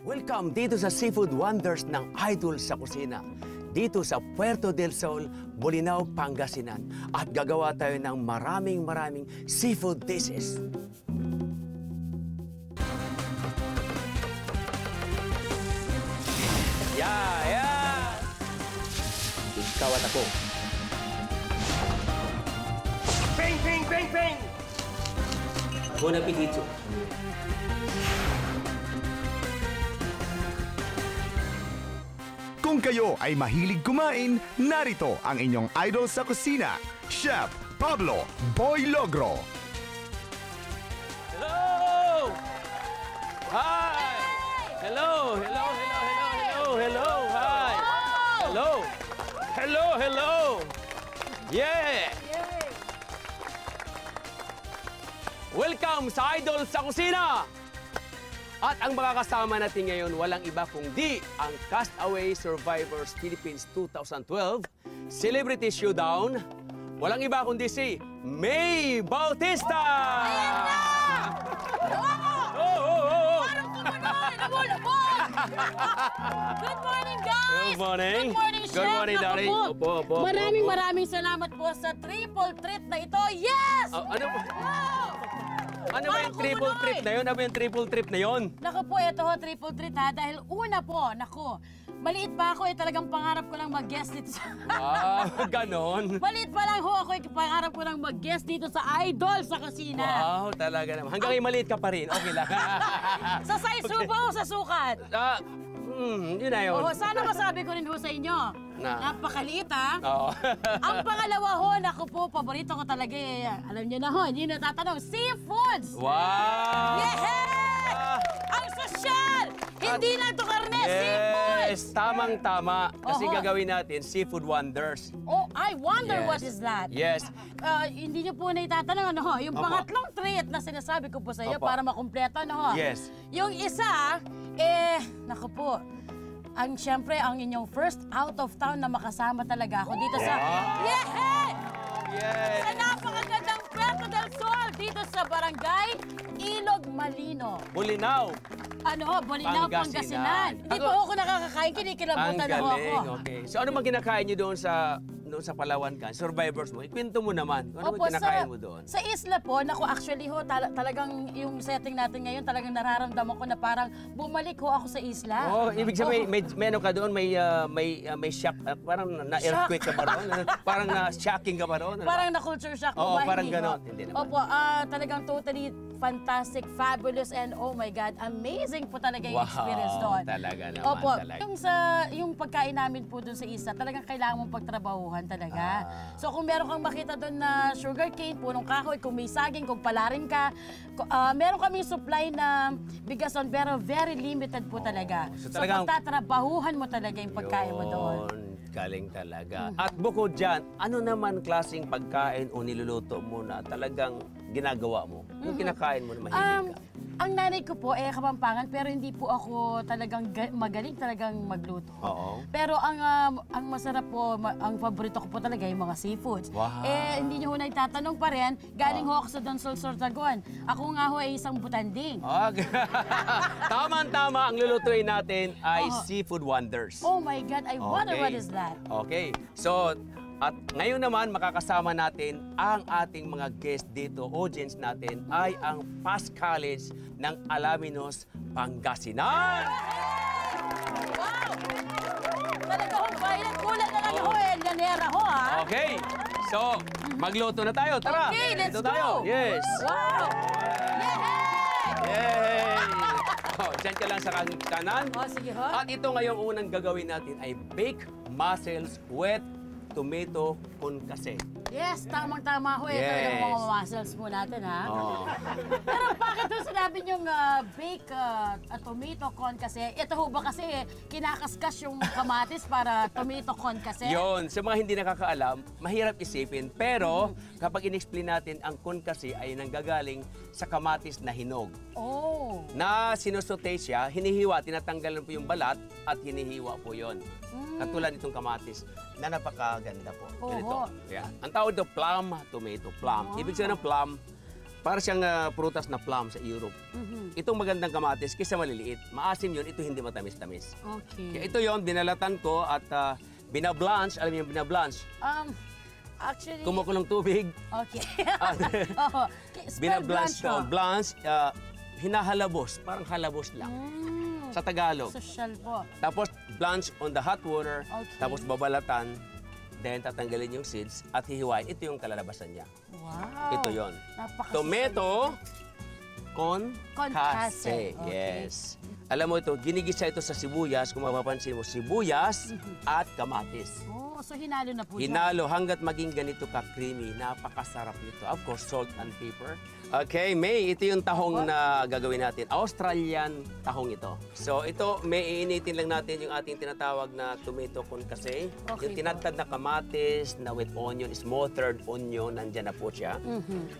Welcome dito sa Seafood Wonders ng Idol sa Kusina. Dito sa Puerto del Sol, Bolinao, Pangasinan. At gagawa tayo ng maraming seafood dishes. Yeah! Ikaw at ako. Ping! Bon appetito. Kung kayo ay mahilig kumain, narito ang inyong idol sa kusina, Chef Pablo Boy Logro. Hello! Hi! Hello! Hi! Hello! Yeah! Welcome sa Idol sa Kusina! At ang makakasama natin ngayon, walang iba kundi ang Castaway Survivors Philippines 2012 Celebrity Showdown. Walang iba kundi si May Bautista! Ayan na! Good morning, guys! Good morning. Good morning, Chef! Good morning, Naku darling. po. Opo. Maraming salamat po sa triple treat na ito. Yes! Ano ba? Wow! Ano ba yung triple trip na yun? Ano ba yung triple trip na yun? Naku po, ito ho, triple treat ha. Dahil una po, naku, maliit pa ako talagang pangarap ko lang mag-guest dito sa... Ganon. Maliit pa lang ho ako, pangarap ko lang mag-guest dito sa Idol sa Kusina. Wow, talaga naman. Hanggang yung maliit ka pa rin. Okay lang. Sa size ho ba o sa sukat? Yun na yun. Oo, sana masabi ko rin ho sa inyo. Napakaliit ha. Oo. Ang pangalawa ho, naku po, paborito ko talaga eh. Alam niyo na ho, hindi na tatanong, seafoods! Wow! Yeah! Ang sosyal! Hindi lang ito karne, seafoods! Yes, tamang-tama. Kasi Oho. gagawin natin, Seafood Wonders. Oh, I wonder Yes. what is that? Yes. Hindi niyo po na itatanong, ano ho, yung Opo. pangatlong treat na sinasabi ko po sa iyo Opo. para makumpleto, ano ho? Yes. Yung isa, naku po, siyempre, ang inyong first out of town na makasama talaga ako dito sa... Yeah! Yes. Sa napakagandang Puerto del Sol, dito sa Barangay Ilog Malino. Bolinao. Bolinao, Pangasinan. Pangasinan. Hindi po ako nakakakain, kinikilabutan Ang ako. galing. Okay. So ano bang kinakain niyo doon sa Palawan ka? Survivors mo. Ikwento mo naman. Ano bang kinakain mo doon? Sa isla po, naku, actually ho, talagang yung setting natin ngayon, talagang nararamdaman ko na parang bumalik ho ako sa isla. Oh, ibig sabihin, may ano ka doon, may shock, parang na-earthquake ka ba doon? Parang na-shocking ka ba doon? Parang na-culture shock po Oo, ba? parang Hindi ho. ganon. Hindi naman. Opo, talagang totally fantastic, fabulous, and oh my God, amazing po talaga yung experience doon. Talaga naman. Opo, talaga. yung pagkain namin po doon sa isla, talagang kailangan mong pagtrabahuhan talaga. So kung meron kang makita doon na sugarcane, punong kahoy, kung may saging, kung palarin ka, meron kaming supply na bigas doon, pero very limited po talaga. So So talagang- pagtatrabahuhan mo talaga yung pagkain mo doon. Yun, galing talaga. At bukod dyan, ano naman klaseng pagkain o niluluto mo na talagang ginagawa mo? Yung kinakain mo na mahilig ka? Ang nanay ko po Kapampangan, pero hindi po ako talagang magaling talagang magluto. Oo. Pero ang masarap po, ang paborito ko po talaga yung mga seafoods. Wow. Hindi niyo ho na itatanong pa rin, galing ho ako sa Donsol, Sortagon. Ako nga ho ay isang butanding. Tama-tama, ang lulutuin natin ay Seafood Wonders. Oh my God, I wonder Okay. what is that? Okay. So, at ngayon naman, makakasama natin ang ating mga guest dito, audience natin, ay ang Past College ng Alaminos, Pangasinan. Wow! Talaga ho, violet kulay na lang ho Llanera ho Okay. So, magluto na tayo. Tara. Okay, let's Dito tayo. go. Yes. Wow! Yay! Diyan ka lang sa kanan. Sige ho. At ito ngayong unang gagawin natin ay baked mussels with tomato concasse. Yes, tamang-tama ho. Ito Yes. yung mga muscles po natin, ha? Oh. Pero bakit ho sinabi niyong bake tomato con kasi? Ito ho ba kasi kinakaskas yung kamatis para tomato con kasi? Yon, sa mga hindi nakakaalam, mahirap isipin. Pero kapag in-explain natin, ang concasse ay nanggagaling sa kamatis na hinog. Oh. Na sinusote siya, hinihiwa, tinatanggalan po yung balat at hinihiwa po yon. Katulad nitong kamatis na napakaganda po. Oho. Ganito. Yan. Ang tawag daw plum tomato, plum. Ibig sabihin ng plum, Para siyang prutas na plum sa Europe. Itong magandang kamatis, kaysa maliliit. Maasim yun, ito hindi matamis-tamis. Okay. Kaya ito yon binalatan ko at binablanch. Alam niyo yung binablanch? Actually... Kumukulong tubig. Okay. Oo. Spell Binablanch to. ho. Blanch, hinahalabos. Parang halabos lang. Sa Tagalog. Social po. Tapos blanch on the hot water. Okay. Tapos babalatan. Then tatanggalin yung seeds at hihiwain. Ito yung kalalabasan niya. Wow. Ito yon. Napaka- Tomato con Concase. case. Okay. Yes. Alam mo ito, ginigisa ito sa sibuyas. Kung mapapansin mo, sibuyas at kamatis. Oh, so hinalo na po siya. Hinalo hanggat maging ganito ka-creamy. Napakasarap nito. Of course, salt and pepper. Okay, May, ito yung tahong na gagawin natin. Australian tahong ito. So ito, May, iinitin lang natin yung ating tinatawag na tomato concase. Okay Yung po. tinadtad na kamatis na with onion, smothered onion, nandyan na po siya.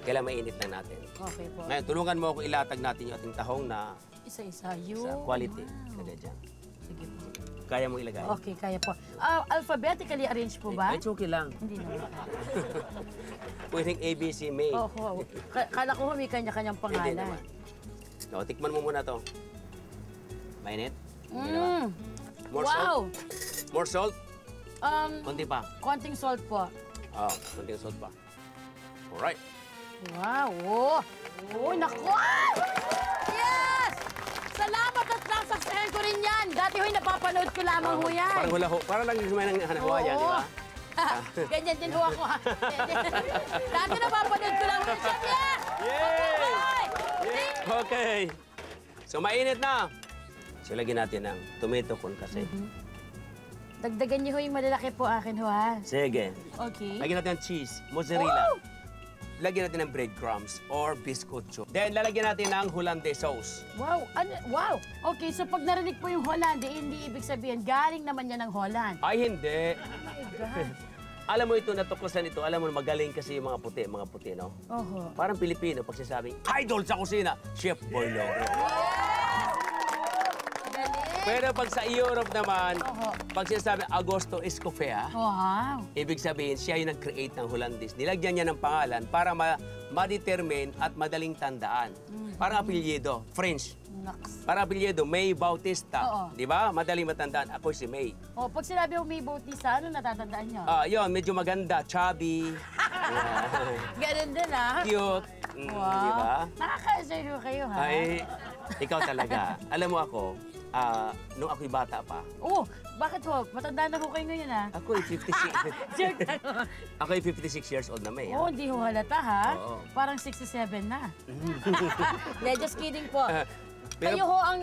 Kailangan mainit lang natin. Okay po. Ngayon, tulungan mo ako ilatag natin yung ating tahong na Isa-isa. Yun. sa quality. Wow. Lagay dyan. Sige po. Kaya mo ilagay. Okay, kaya po. Alphabetically arranged po ba? It's okay lang. Hindi naman. Pwedeng ABC, May. Oho. Kala ko may kanya-kanyang Hindi pangalan. naman. No, tikman mo muna to. Mainit? Hindi naman. More Wow! salt? More salt? Um, Konti pa. konting salt po. Oh, konting salt pa. Alright. Wow! Oh! Oh, naku! Yes! Salamat at nasaksayan ko rin yan. Dati ho'y napapanood ko lamang ho yan. Parang hula ho. Parang lang may nang hanawayan, di ba? Ganyan din ho ako ha. Dati napapanood ko lang ho siya. Yes! Yay! Okay! Okay. So, mainit na. So, lagyan natin ng tomato concase. Dagdagan niyo ho yung malalaki po akin ho ha. Sige. Okay. Lagyan natin ng cheese, mozzarella. Lagyan natin ng breadcrumbs or biscucho. Then, lalagyan natin ng hollandaise sauce. Wow! Ano? Wow! Okay, so pag narinig po yung Holland, hindi ibig sabihin, galing naman yan ng Holland. Ay, hindi. Oh my God. Alam mo ito, natuklasan ito. Alam mo, magaling kasi yung mga puti, no? Oho. Parang Pilipino, pag sinasabing, idol sa kusina, Chef Boy Logro. Galing! Pero pag sa Europe naman, Oho. pag sinasabing Augusto Escoffier, Wow! ibig sabihin, siya yung nag-create ng Hollandaise. Nilagyan niya ng pangalan para ma-determine at madaling tandaan. Parang apelyido, French. Naks. Parang apelyido, May Bautista. Oo. Di ba? Madaling matandaan. Ako si May. Oh, pag sinabi mo may Bautista, ano natatandaan niyo? Yun, medyo maganda, chubby, Ganun din ah. cute. Wow. Di ba? Nakaka-enjoy ko kayo ha. Ay, ikaw talaga. Alam mo ako, nung ako'y bata pa, Oh, bakit ho? Matanda na ho kayo ngayon ha. ako'y 56. Joke lang. Ako'y 56 years old na May. Oh, hindi ho halata ha. Oo. Parang 67 na. Hindi, just kidding po. Pero- Kayo ho ang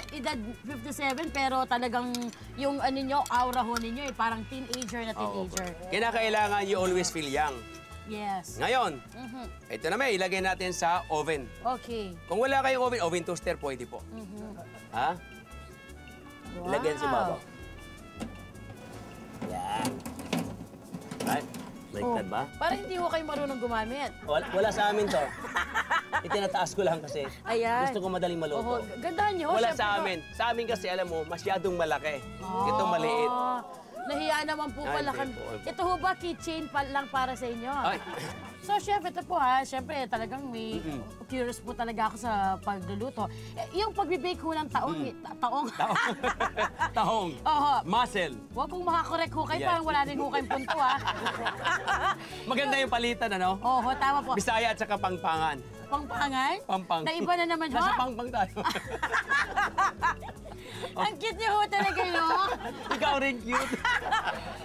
edad 57 pero talagang yung ano nyo, aura ho ninyo parang teenager na teenager. Kinakailangan you always feel young. Yes. Ngayon, ito na May, ilagay natin sa oven. Okay. Kung wala kayong oven toaster, pwede po. Ha? Wow. Ilagyan sa babaw. Yan. Right? Baliktad ba? Parang hindi ho kayo marunong gumamit. Wala sa amin to. Itinataas ko lang kasi. Ayan. Gusto ko madaling Oho, maluto. gandahan nyo. Wala syempre sa ho. amin. Sa amin kasi, alam mo, masyadong malaki. Ito maliit. Nahiya naman po Ay, pala hindi kami. po. Ito ho ba keychain lang para sa inyo? Ay, So, chef, ito po ha. Siyempre, talagang may curious po talaga ako sa pagluluto. Yung pag-bake ho ng taong. Taong. tahong. Oho. Muscle. Huwag pong makakorek ho kayo. Yes. Parang wala rin ho kayong punto ha. Maganda yung palitan, ano? Oho, tama po. Bisaya at saka Pangpangan. Pangpangan? Pampang. Na iba na naman ho. Nasa Pangpang tayo. Ang cute niyo ho talaga yun. Ikaw rin cute.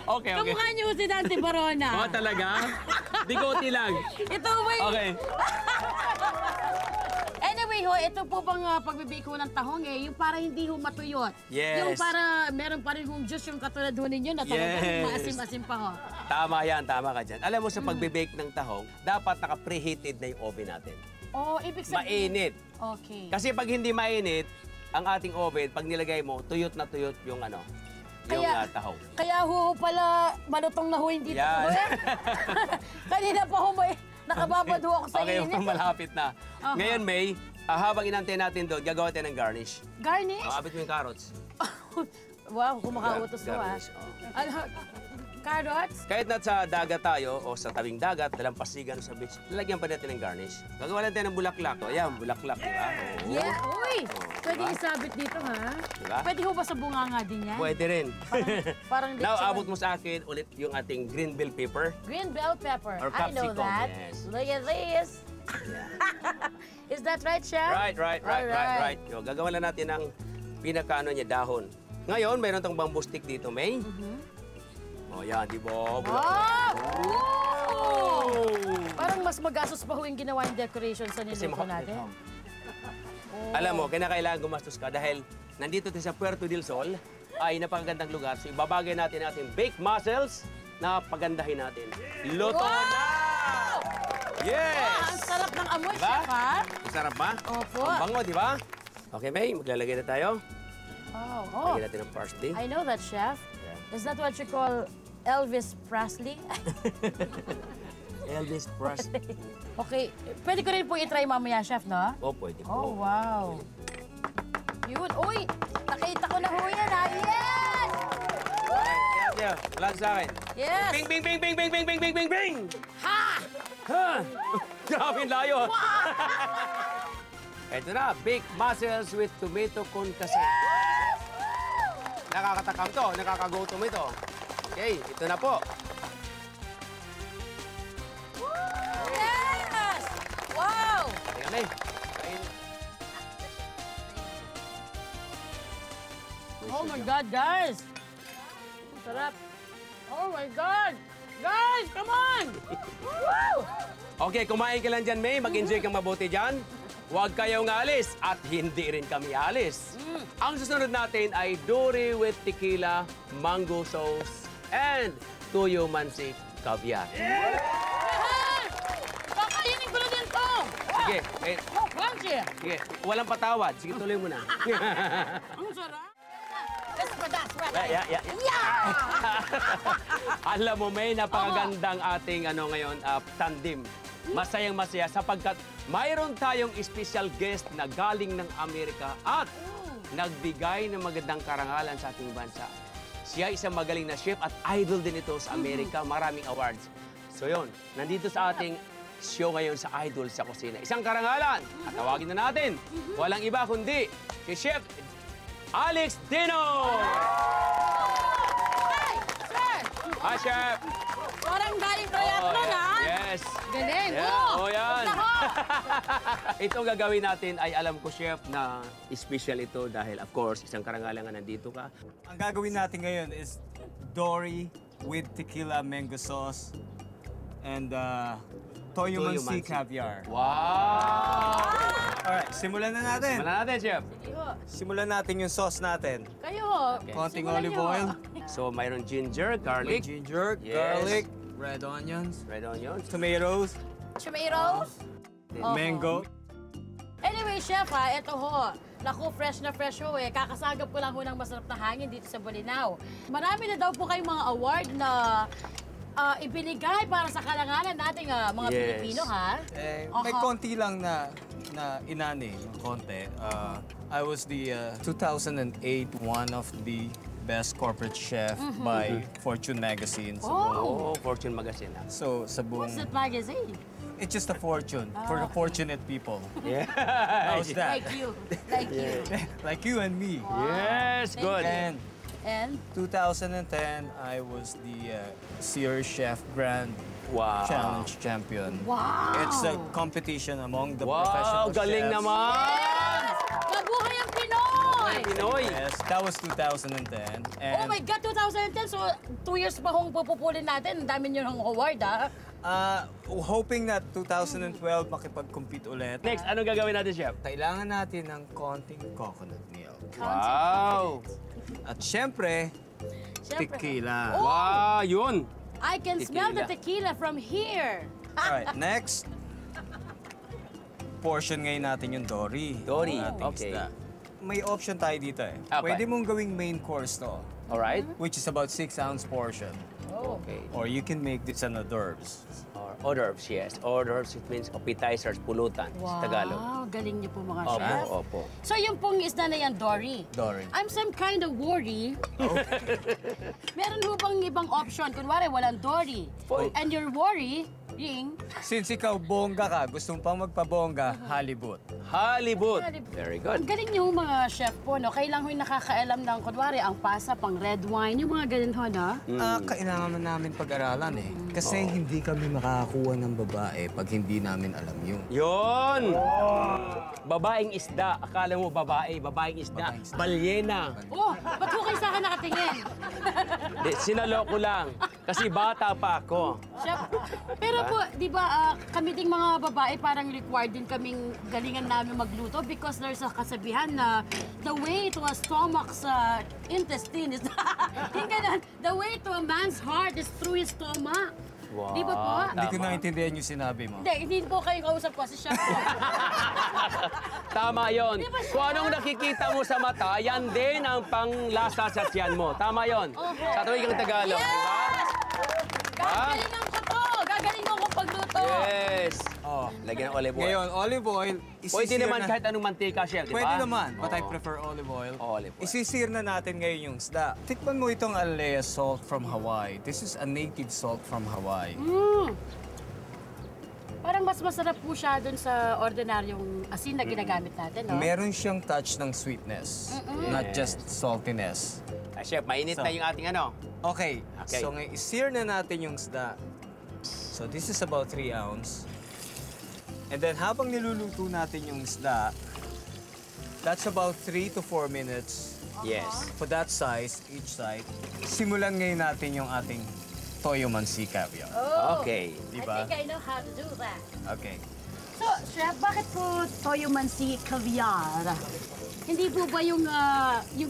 Okay. Kamukha niyo ho si Dante Barona. Oh, talaga? Bigote lang. Ito ba yun? Okay. Anyway ho, ito po bang pagbibake ho ng tahong yung para hindi ho matuyot. Yes. Yung para meron pa rin hong juice yung katulad ho ninyo na talagang Yes. maasim-asim pa ho. Tama yan, tama ka dyan. Alam mo, sa pagbe-bake ng tahong, dapat naka-preheated na yung oven natin. Oh, ibig sabihin... Mainit. Okay. Kasi pag hindi mainit, ang ating oven, pag nilagay mo, tuyot na tuyot yung ano, yung tahong. Kaya ho pala malutong na ho hindi Yan. to. Kanina pa ho may nakababad ho ako sa Okay, init. malapit na. Aha. Ngayon, May, habang inantay natin doon, gagawa tayo ng garnish. Garnish? Abit mo yung carrots. Wow, kumakautos ho ah. Garnish, oh. Ano, Carrots. Kahit nasa dagat tayo o sa tabing dagat, dalampasigan sa beach, lalagyan pa natin ng garnish. Gagawa lang tayo ng bulaklak. O, ayan, bulaklak, di ba? Oo. Yeah, uy! Pwede diba? isabit dito, ha? Diba? Pwede ho ba sa bunganga din yan? Pwede rin. Parang Now, lechon. abot mo sa akin ulit yung ating green bell pepper. Green bell pepper. Or I know capsicum, that. yes. Look at this. Is that right, Chef? Right. Yo, gagawa lang natin ng pinakaano niya, dahon. Ngayon, mayroon tong bamboo stick dito, May. O, yan, di ba? Wow! Oh! Parang mas magastos pa ho yung ginawa yung decoration sa Kasi niluto natin. Alam mo, kailangan gumastos ka dahil nandito tayo sa Puerto del Sol ay napakagandang lugar. So, ibabagay natin ating baked mussels na pagandahin natin. Luto Wow! na! Yes! Ang sarap ng amoy, Diba? Chef, ha? Masarap ba? Opo. Ang bango, di ba? Okay, May, maglalagay na tayo. Oh. Lagyan natin ng parsley. I know that, Chef. Yeah. Is that what you call Elvis Presley? Elvis Presley. Okay, pwede ko rin po i-try mamaya, Chef, no? Oh, pwede po. Oh, wow. Yun. Uy, nakita ko na ho yan, ha? Yes! Yeah. Wala sa akin. Yes! Bing, bing, bing, bing, bing, bing, bing, bing, bing, bing! Ha! Ha! Grabe yung layo. Ito na, baked mussels with tomato concasse. Nakakatakam to, nakakagutom ito. Okay, ito na po. Yes! Wow! Teka, May. Kain. Oh my God, guys! Sarap. Oh my God! Guys, come on! Woo! Okay, kumain ka lang dyan, May. Mag-enjoy kang mabuti dyan. Huwag kayong alis at hindi rin kami alis. Ang susunod natin ay dory with tequila, mango sauce, and tuyo mansi caviar. Kakainin ko na din to! Sige, Oh, crunchy! sige. Walang patawad. Sige, tuloy mo na. Ang sarap! That's right. Yeah. Alam mo, May, napakagandang ating ngayon, tandem. Masayang masaya sapagkat mayroon tayong special guest na galing ng Amerika at nagbigay ng magandang karangalan sa ating bansa. Siya isang magaling na chef at idol din ito sa Amerika. Maraming awards. So yun, nandito sa ating show ngayon sa Idol sa Kusina. Isang karangalan. At tawagin na natin. Walang iba kundi si Chef Alex Dino! Hi, sir! Hi, Chef! Parang galing triathlon, ha? Yes! Galing! Yeah, Oh! yan! Punta ho! Itong gagawin natin ay alam ko, Chef, na special ito dahil, of course, isang karangalan nga nandito ka. Ang gagawin natin ngayon is dory with tequila mango sauce and toyo mansi mansi. caviar. Wow! Alright, simulan na natin. Wala natin, Chef. Iho, Simulan natin yung sauce natin. kayo ho. Konting Simulan olive niyo. oil. So, mayroon ginger, garlic, Ginger, Yes. garlic, red onions, red onions. tomatoes, Tomatoes. Oo. mango. Anyway, chef ha, eto ho. Naku, fresh na fresh ho eh. Kakasagap ko lang ho ng masarap na hangin dito sa Bolinao. Marami na daw po kayong mga award na ibinigay para sa kalangalan nating mga Yes. Pilipino, ha? May Aha. konti lang na inani, konti. I was the 2008 one of the best corporate chef by Fortune magazine. Sa buong, Oh, Fortune Magazine. so sa What's buong, that magazine? it's just a fortune for the fortunate people. Yeah. How's that? Like you. Like you. Like you and me. Yes, good. And And? 2010, I was the Sears Chef Grand Wow. Challenge champion. Wow! It's a competition among the Wow, professional galing chefs. naman! Mabuhay ang Pinoy! Pinoy. Yes, that was 2010. And Oh my God, 2010. So, 2 years pa hong pupupulin natin. Ang dami nyo ng award, ha? hoping that 2012 makipag-compete ulit. Next, anong gagawin natin, Chef? Kailangan natin ng konting coconut milk. Wow! At syempre, Siyempre. tequila. Oh! Wow, yun! I can smell the Tequila. tequila from here. Alright, next. Portion ngayon natin yung dory. Dory, Ang ating okay. isda. May option tayo dito eh. Okay. Pwede mong gawing main course to, Alright? which is about 6-ounce portion. Okay. Or you can make this an hors d'oeuvres. hors d'oeuvres, yes. Hors d'oeuvres, it means appetizers, pulutan sa Tagalog. Wow, galing niyo po mga Opo, chef. opo. So yung pong isda na yan, Dory. Dory. I'm some kind of worry. Meron ho bang ibang option? Kunwari, walang Dory. Po- And you're worrying. Since ikaw bongga ka, gusto mo pang magpabongga, halibut. Halibut. Halibut. Very Ang good. galing niyo mga chef po, no? Kailang ho'y nakakaalam ng, kunwari, ang pasa, pang red wine, yung mga ganun ho, no? Kailangan namin pag-aralan eh. Kasi hindi kami makakakuha ng babae pag hindi namin alam yun. Yon! Babaeng isda. Akala mo babae, babaeng isda. Babaeng isda. Balyena. Oh, ba't ho kayo sa akin nakatingin? Di, sinaloko lang. Kasi bata pa ako. Chef, pero po, di ba, kami ding mga babae parang required din kaming galingan namin magluto because there's a kasabihan na the way to a stomach's intestine is, yung ganun, the way to a man's heart is through his stomach. Wow. Di ba po? Hindi ko naintindihan yung sinabi mo. Hindi po kayo kausap ko si Chef po. Tama yon. Di ba siya? Kung anong nakikita mo sa mata, yan din ang panglasa sa tiyan mo. Tama yon. Opo. Sa tuwing ang Tagalog, di ba? Gagalingan ko to! Gagaling ko pagluto! Yes. Oh. Lagyan ng olive oil. Ngayon, olive oil, Pwede naman kahit anong mantika, chef, di ba? Pwede naman, but I Oo. prefer olive oil. Olive oil. Isisir na natin ngayon yung isda. Tikman mo itong Alea salt from Hawaii. This is a native salt from Hawaii. Parang mas masarap po siya dun sa ordinaryong asin na ginagamit natin, no? Meron siyang touch ng sweetness, not just saltiness. Ah, chef, mainit So- na yung ating ano. Okay, Okay. so ngayon, isir na natin yung isda. So this is about 3 ounce. And then habang niluluto natin yung isda, that's about 3 to 4 minutes. Yes. For that size, each side, simulan ngayon natin yung ating toyo mansi caviar. Oh, Okay. Diba? I think I know how to do that. Okay. So, Chef, bakit po toyo mansi caviar? Hindi po ba yung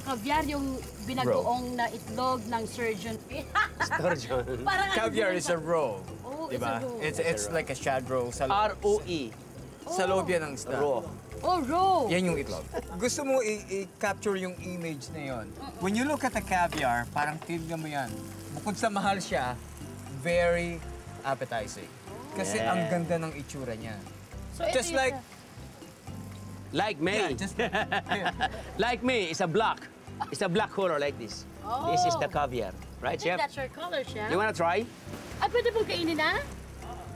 caviar, yung binagoong na itlog ng surgeon fish? Sturgeon. Parang Caviar is a roll. Oh, Diba? it's a roll. It's like a shad roll sa loob. R-O-E. Sa loob yan ng isda. Raw. Oh, roll. Yan yung itlog. Gusto mo i-capture yung image na yon. When you look at the caviar, parang tignan mo yan. Bukod sa mahal siya, very appetizing. Kasi Yeah. ang ganda ng itsura niya. So, ito Just yung- like, Like me. yeah, just Like me, it's a black. It's a black color like this. This is the caviar. I Right, think chef? that's your color, Chef. You wanna try? Ay, pwede pong kainin na?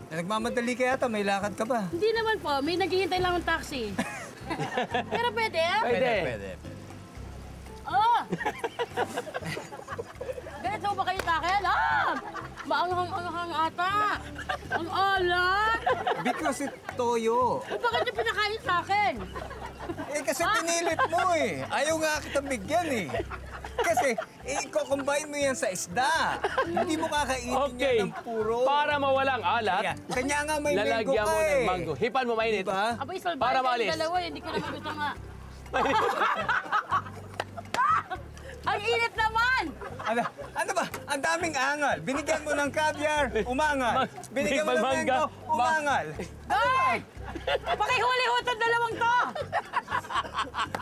nagmamadali ka yata, may lakad ka ba? Hindi naman po. May naghihintay lang ng taxi. Pero pwede, ah? Pwede. Pwede. Oh! Ganito ba kayo sa akin? Ah! Maanghang-anghang ata. Ang alat. Because it's toyo. O bakit niyo pinakain sa akin? Kasi pinilit mo eh. Ayaw nga kita bigyan eh. Kasi i-combine mo yan sa isda. Hindi mo kakainin Okay. yan ng puro. Para mawalang alat, Kaya, kanya nga may mango lalagyan ka mo ng eh. mango. Hipan mo mainit. Diba? Abay, salbay Para kayong maalis. dalawa. Hindi ko naman gusto nga. Ang init naman! Ano ba? Ang daming angal. Binigyan mo ng caviar, umangal. Binigyan mo ng mangga. mango, umangal. Guard! Pakihuli ho itong dalawang to!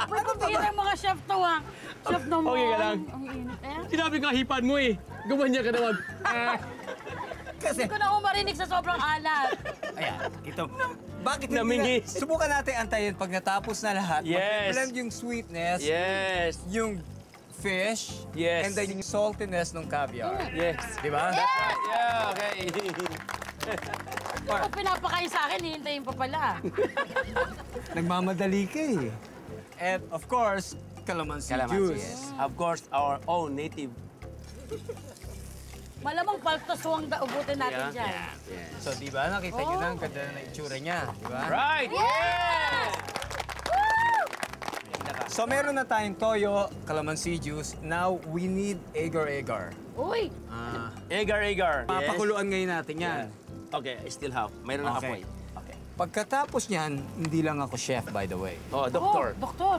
May pagpira yung mga chef to, ha? Chef naman. Okay ka lang? Ang init, eh. Sinabi ko hipan mo eh. Gumanya ka naman. Kasi, Hindi ko na umarinig sa sobrang alat. ayan, ito. Bakit hindi Namingis. na? Subukan natin antayin pag natapos na lahat. Yes. Mag-blend yung sweetness, Yes. yung fish, Yes. and then yung saltiness ng caviar. Yes. Di ba? Yeah, okay. Kung pinapakain sa akin, hihintayin pa pala. Nagmamadali ka eh. And of course, calamansi, Calamansi, juice. yes. Of course, our own native. Malamang paltosuang ubutin natin dyan. Yes. So, di ba? Nakita nyo na ang ganda na itsura niya. Di ba? Right. Yes! So, meron na tayong toyo, calamansi juice. Now, we need agar-agar. Uy! Agar. Papakuluan ngayon natin yan. Okay, I still have. Mayroon na Okay. apoy. Okay. Pagkatapos niyan, hindi lang ako chef, by the way. Oh, doktor. Oh, doktor.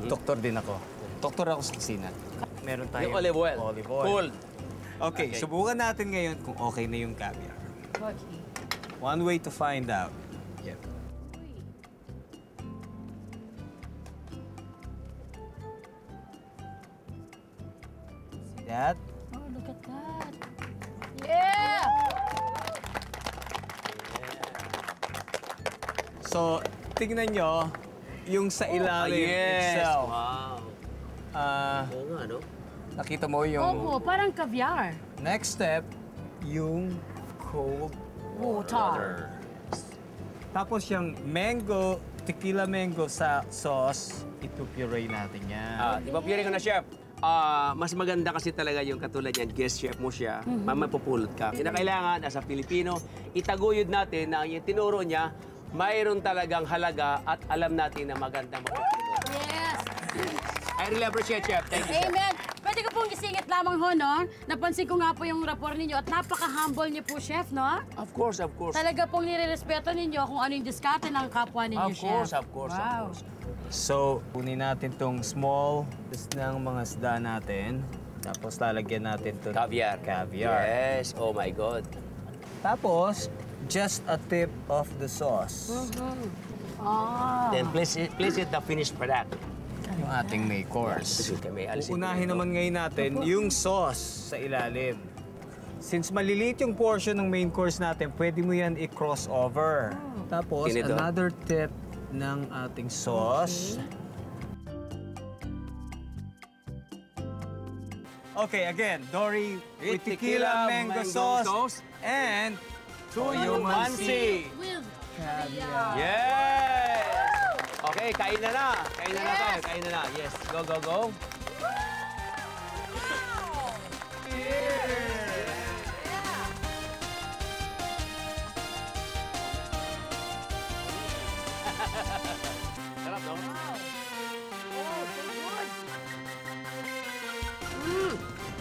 Doktor din ako. Doktor ako sa kusina. Meron tayong Yung olive oil. Olive oil. Cold. Okay, Okay. subukan natin ngayon kung okay na yung caviar. Okay. One way to find out. Yep. Uy. See that? Oh, look at that. Yeah! So, tingnan nyo, yung sa ilalim itself. Wow. Oo nga, no? Nakita mo yung Opo, parang caviar. next step, yung cold Water. Tapos yung mango, tequila mango sa sauce, ipupuree natin yan. Di ba, pili ko na, chef? Mas maganda kasi talaga yung katulad yan, guest chef mo siya, mamapupulot ka. Kinakailangan, nasa Pilipino, itaguyod natin na yung tinuro niya, mayroon talagang halaga at alam natin na magandang mapupulot. Yes. I really appreciate, chef. Thank you, chef. Amen. Pwede ko pong isingit lamang ho, no? Napansin ko nga po yung rapor ninyo at napaka-humble niyo po, chef, no? Of course, of course. Talaga pong nirerespeto ninyo kung ano yung diskarte ng kapwa ninyo, Of course, chef. of course, Wow. of course. So, kunin natin tong small ng mga isda natin. Tapos lalagyan natin to Caviar. Caviar. Yes, oh my God. Tapos, just a tip of the sauce. Ah. Then please it the finished product. Yung ating main course. Kasi kami, alisin Uunahin ko ito. naman ngayon natin yung sauce sa ilalim. Since maliliit yung portion ng main course natin, pwede mo yan i-cross over. Tapos, Tinidor. another tip ng ating sauce. Okay, again, Dory with tequila mango sauce and Tuyumansi. With caviar. Yes! Okay, kain na na. Kain na na tayo. Kain na na. Yes, go, go, go. Sarap, no?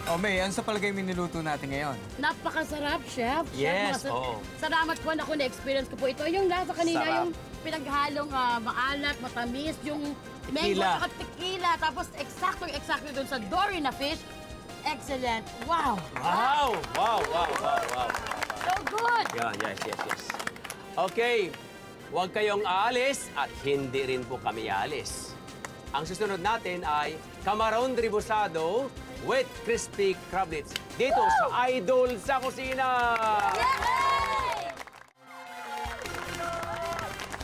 Oh, May, ano sa palagay mo niluto natin ngayon? Napakasarap, chef. Yes, Chef, oo. Salamat po na na-experience ko po ito. Yung lasa kanina, Sarap. yung pinaghalong maalat, matamis, yung mango Tequila. at tequila. Tapos eksakto dun sa dory na fish. Excellent. Wow. Wow! Wow, wow, wow, wow. So good. Yan, yes, yes, yes. Okay, huwag kayong aalis at hindi rin po kami aalis. Ang susunod natin ay Camarón Rebusado with crispy crablets dito sa Idol sa Kusina!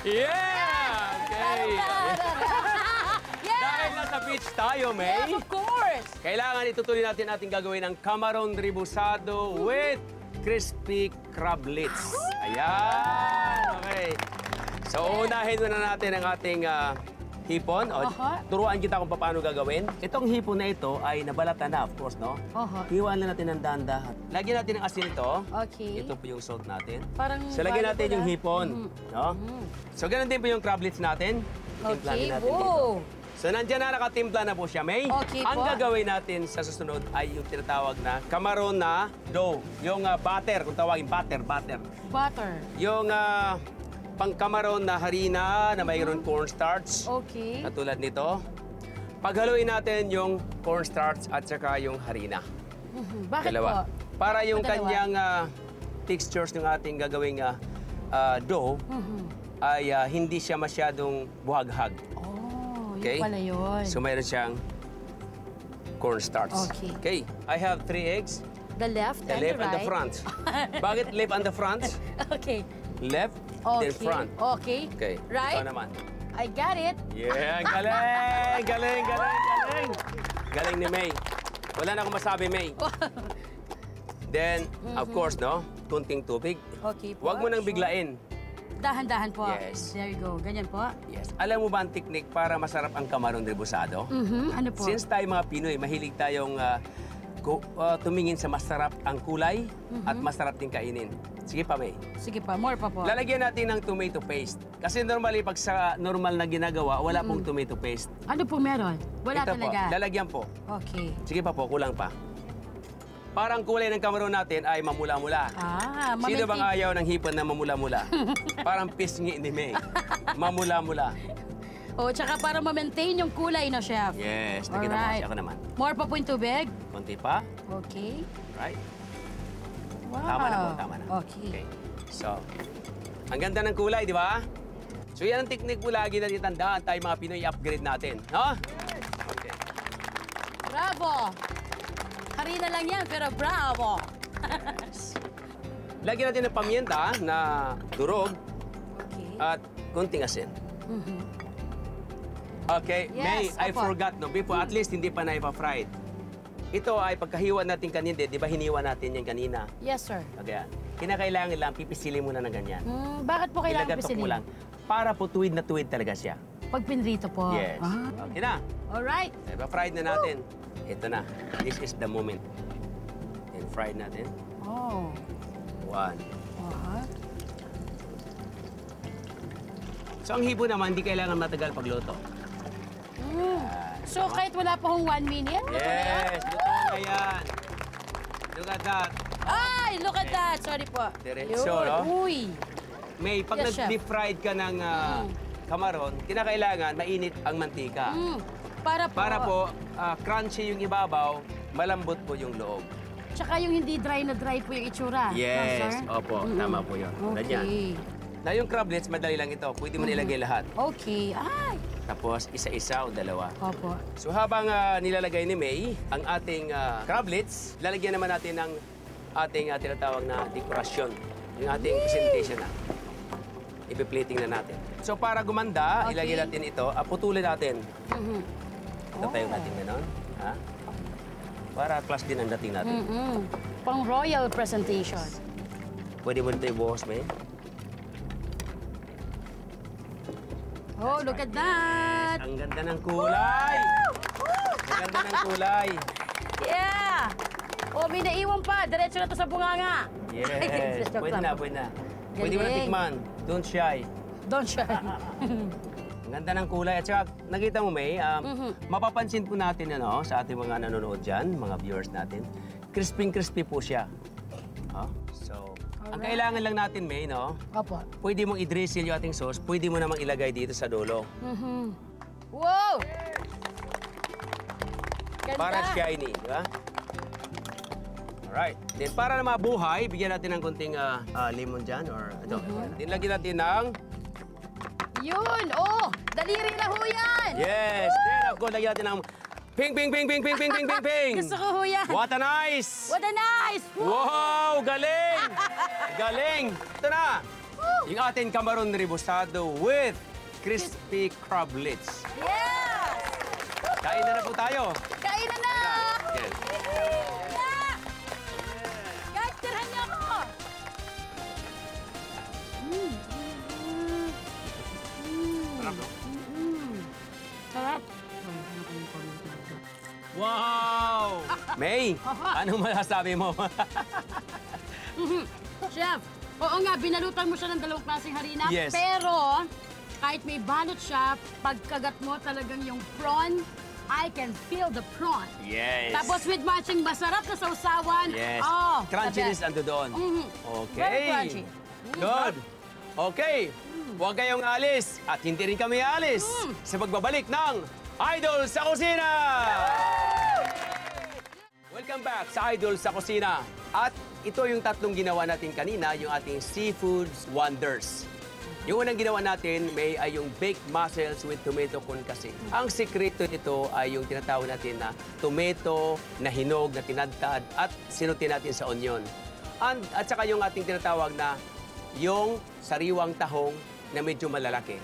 Yeah! Okay. Dahil nasa beach tayo, May, Yes, of course. kailangan itutuloy natin ating gagawin ng Camarón Rebusado with crispy crablets. Ayan! Okay. So, unahin muna natin ang ating hipon. O, turuan kita kung paano gagawin. Itong hipon na ito ay nabalatan na, of course, no? Hiwaan lang natin ng dahan-dahan. Lagyan natin ng asin ito. Okay. Ito po yung salt natin. Parang So, lagyan natin valuable, yung hipon. No? So, ganun din po yung crablets natin. Okay, Timplahin natin dito. wow. So, nandiyan na nakatimpla na po siya, May. Okay Ang po. gagawin natin sa susunod ay yung tinatawag na Camarón na dough. Yung butter, kung tawagin butter. Butter. Yung pang-Camarón na harina na mayroon cornstarch. Okay. Katulad nito. Paghaluin natin yung cornstarch at saka yung harina. Bakit Dalawa. po? Para yung Dalawa. kanyang textures ng ating gagawing dough ay hindi siya masyadong buhaghag. Oh, Okay? yun pala yun. So mayroon siyang cornstarch. Okay. Okay. I have 3 eggs. The left The and left the and right. the front. Bakit left and the front? Okay. Left, Okay. then front. Okay. Okay. Right? Ikaw naman. I got it. Yeah, galing! Galing, galing, galing! Galing ni May. Wala na akong masabi, May. Then, of course, no? Kunting tubig. Okay po. Huwag mo nang biglain. Dahan-dahan po. Yes. There you go. Ganyan po. Yes. Alam mo ba ang technique para masarap ang Camarón Rebusado? Ano po? Since tayo mga Pinoy, mahilig tayong tumingin sa masarap ang kulay at masarap din kainin. Sige pa, May. Sige pa. More pa po. Lalagyan natin ng tomato paste. Kasi normally, pag sa normal na ginagawa, wala pong tomato paste. Ano po meron? Wala Ito talaga. po, lalagyan po. Okay. Sige pa po, kulang pa. Parang kulay ng Camarón natin ay mamula-mula. Sino bang ayaw ng hipon na mamula-mula? Parang pisngi ni May. Mamula-mula. Oh, tsaka para ma-maintain yung kulay, no, chef? Yes, nakita mo Alright. kasi ako naman. More pa po yung tubig? Konti pa. Okay. Right. Wow. Tama na po, tama na. Okay. So, ang ganda ng kulay, di ba? So, yan ang technique po lagi na tandaan tayo mga Pinoy i-upgrade natin. No? Okay. Bravo! Harina lang yan, pero bravo! Lagyan natin ng paminta na durog Okay. at Kunting asin. Okay, Yes, May, I opo. forgot, no? Before, at least hindi pa na-fried. Ito ay pagkahiwa natin kanina, di ba hiniwa natin yan kanina? Yes, sir. Okay, kinakailangan lang, pipisilin muna ng ganyan. Bakit po kailangan Ilagatok mo pisilin? lang. Para po tuwid na tuwid talaga siya. Pag pinrito po. Yes. Ah. Okay na. Alright. Fried na natin. Ito na. This is the moment. And fried natin. Oh. 1. Uh-huh. So ang hibo naman, hindi kailangan matagal pagluto. So kahit wala pa hong 1 minute? Yes! Luto na yan. Look at that. Ay, look at that. Sorry po. Diretso, Yun. no? Uy. May, pag Yes, chef. nag-deep fried ka ng kamaron, kinakailangan mainit ang mantika. Para po crunchy yung ibabaw, malambot po yung loob. Tsaka yung hindi dry na dry po yung itsura. Yes, No, sir? opo, tama po yun. Ganyan. Okay. Na yung crablets, madali lang ito. Pwede mo nilagay lahat. Okay. Ay. Tapos, isa-isa o dalawa. Opo. So habang nilalagay ni May ang ating crablets, lalagyan naman natin ng ating tinatawag na dekorasyon. Yung ating presentation na. Ipi-plating na natin. So para gumanda, Okay. ilagay natin ito, putulin natin. Ito tayo natin gano'n. Ha? Para class din ang dating natin. Pang royal presentation. Pwede mo dito ibuhos, May. Oh, look at that. Ang ganda ng kulay! Ang ganda ng kulay! Yeah. Oh, may naiwan pa. Diretso na to sa bunganga. Yes! Joke Pwede lang na, po. pwede na. Pwede mo na Galing. tikman. Don't shy. Don't share. Ang ganda ng kulay. At saka, nakita mo, May, mapapansin po natin sa ating mga nanonood dyan, mga viewers natin, crispy-crispy po siya. So, ang kailangan lang natin, May, Opo. pwede mong i-drizzle yung ating sauce, pwede mo namang ilagay dito sa dulo. Wow! Ganda. Para shiny, di ba? Alright. Then, para na mabuhay, bigyan natin ng konting lemon dyan, or ito. Then, lagyan natin ng... Yun! Oh! Daliri na ho yan! Yes! Then, of course, lagyan natin ng... Ping, ping, ping, ping, ping, ping, ping, ping, ping! Gusto ko ho yan. What a nice! What a nice! Wow! Galing! Galing! Ito na! Yung ating kamaron rebusado with crispy crablets. Yes! Kain na po tayo. Kain na na! Yes. Guys, tirhan niyo ako! Sarap, no? Sarap. Wow! May, anong masasabi mo? Chef, oo nga, binalutan mo siya ng dalawang klaseng harina. Yes. Pero, kahit may balot siya, pagkagat mo talagang yung prawn, I can feel the prawn. Yes. Tapos with matching masarap na sausawan. Yes. Oh, Crunchiness the best. ando doon. Okay. Very crunchy. Good. Okay. Huwag kayong alis at hindi rin kami alis sa pagbabalik ng Idol sa Kusina! Welcome back sa Idol sa Kusina. At ito yung tatlong ginawa natin kanina, yung ating Seafoods Wonders. Yung unang ginawa natin, May, ay yung baked mussels with tomato concassé. Ang sekreto nito ay yung tinatawag natin na tomato na hinog, na tinadtad, at sinutin natin sa onion. At saka yung ating tinatawag na yung sariwang tahong na medyo malalaki.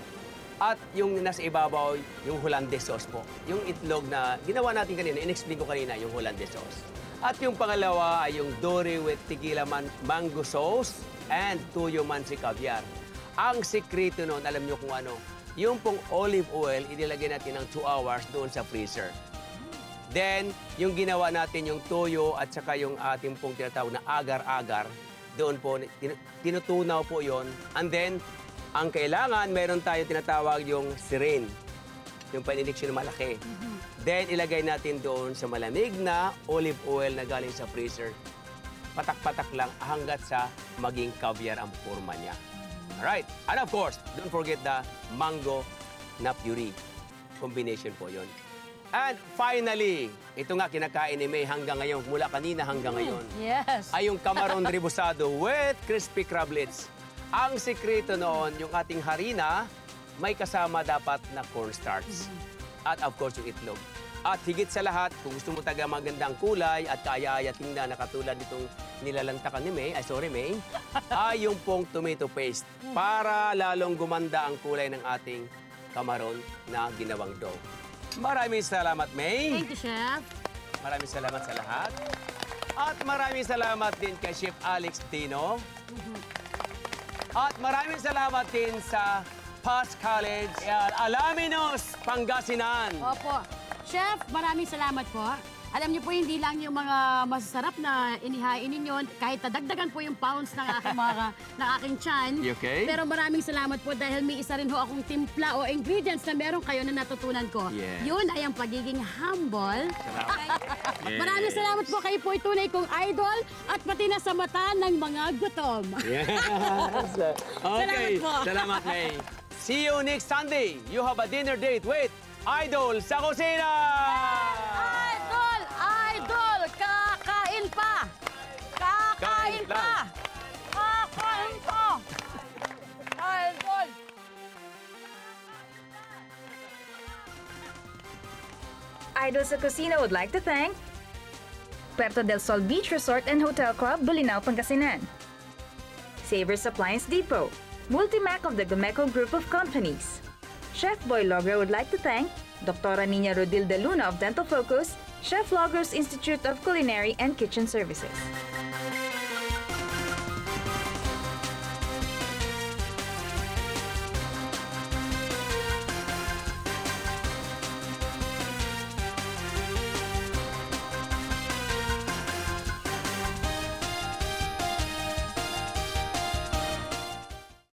At yung nasa ibabaw, yung Hollandaise sauce po. Yung itlog na ginawa natin kanina, in-explain ko kanina yung Hollandaise sauce. At yung pangalawa ay yung dory with tequila mango sauce and tuyo mansi caviar. Ang sekreto nun, alam nyo kung ano, yung pong olive oil, inilagay natin ng 2 hours doon sa freezer. Then, yung ginawa natin yung toyo at saka yung ating pong tinatawag na agar-agar, doon po, tinutunaw po yon. And then, ang kailangan, meron tayo tinatawag yung sirin, yung paniniksyon na malaki. Then, ilagay natin doon sa malamig na olive oil na galing sa freezer. Patak-patak lang hanggat sa maging caviar ang forma niya. Alright. And of course, don't forget the mango na puree. Combination po yon. And finally, ito nga kinakain ni May hanggang ngayon, mula kanina hanggang ngayon, Yes. ay yung kamaron rebusado with crispy crablets. Ang sekreto noon, yung ating harina, may kasama dapat na cornstarch. At of course, yung itlog. At higit sa lahat, kung gusto mo taga magandang kulay at kaaya-aya tingnan na katulad nitong nilalantakan ni May, May, ay yung pong tomato paste para lalong gumanda ang kulay ng ating kamaron na ginawang dough. Maraming salamat, May. Thank you, Chef. Maraming salamat sa lahat. At maraming salamat din kay Chef Alex Tino. At maraming salamat din sa Paz College, Alaminos, Pangasinan. Opo. Chef, maraming salamat po. Alam niyo po, hindi lang yung mga masasarap na inihain ninyo, kahit nadagdagan po yung pounds ng aking ng aking tiyan. You okay? Pero maraming salamat po dahil may isa rin ho akong timpla o ingredients na meron kayo na natutunan ko. Yes. Yun ay ang pagiging humble. Yes. Maraming salamat po, kayo po tunay kong idol at pati na sa mata ng mga gutom. Yes. Okay. Salamat po. Salamat, May. See you next Sunday. You have a dinner date with Idol sa Kusina! Idol! Idol! Kakain pa! Kakain pa! Kakain pa! Idol! Idol sa Kusina would like to thank Puerto del Sol Beach Resort and Hotel Club, Bolinao, Pangasinan. Savers Appliance Depot, Multimac of the Gomeco Group of Companies. Chef Boy Logger would like to thank Dr. Nina Rodil de Luna of Dental Focus, Chef Logger's Institute of Culinary and Kitchen Services.